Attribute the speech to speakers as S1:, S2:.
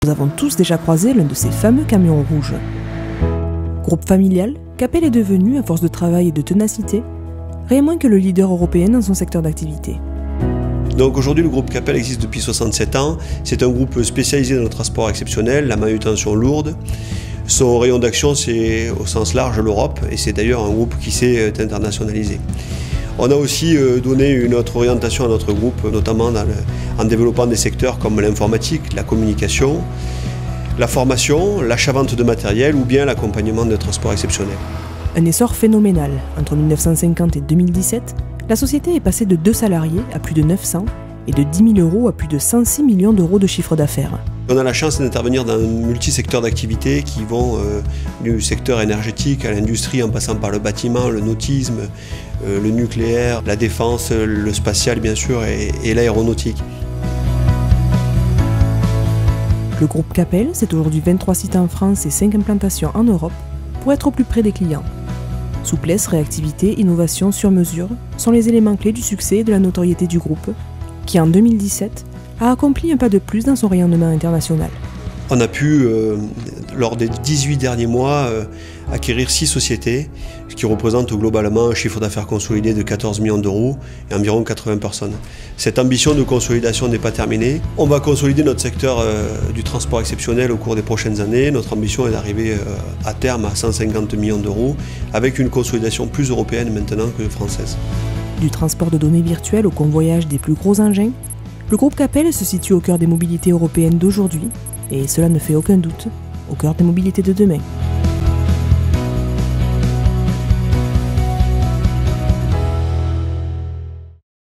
S1: Nous avons tous déjà croisé l'un de ces fameux camions rouges. Groupe familial, Capel est devenu, à force de travail et de ténacité, rien moins que le leader européen dans son secteur d'activité.
S2: Donc aujourd'hui, le groupe Capel existe depuis 67 ans. C'est un groupe spécialisé dans le transport exceptionnel, la manutention lourde. Son rayon d'action, c'est au sens large l'Europe, et c'est d'ailleurs un groupe qui s'est internationalisé. On a aussi donné une autre orientation à notre groupe, notamment en développant des secteurs comme l'informatique, la communication, la formation, l'achat-vente de matériel ou bien l'accompagnement de transport exceptionnel.
S1: Un essor phénoménal. Entre 1950 et 2017, la société est passée de 2 salariés à plus de 900 et de 10 000 euros à plus de 106 millions d'euros de chiffre d'affaires.
S2: On a la chance d'intervenir dans un multi-secteur d'activité qui vont du secteur énergétique à l'industrie en passant par le bâtiment, le nautisme, le nucléaire, la défense, le spatial bien sûr et l'aéronautique.
S1: Le groupe Capel, c'est aujourd'hui 23 sites en France et 5 implantations en Europe pour être au plus près des clients. Souplesse, réactivité, innovation sur mesure sont les éléments clés du succès et de la notoriété du groupe qui en 2017 a accompli un pas de plus dans son rayonnement international.
S2: On a pu, lors des 18 derniers mois, acquérir 6 sociétés, ce qui représente globalement un chiffre d'affaires consolidé de 14 millions d'euros et environ 80 personnes. Cette ambition de consolidation n'est pas terminée. On va consolider notre secteur du transport exceptionnel au cours des prochaines années. Notre ambition est d'arriver à terme à 150 millions d'euros, avec une consolidation plus européenne maintenant que française.
S1: Du transport de données virtuelles au convoyage des plus gros engins, le groupe Capel se situe au cœur des mobilités européennes d'aujourd'hui, et cela ne fait aucun doute, au cœur des mobilités de demain.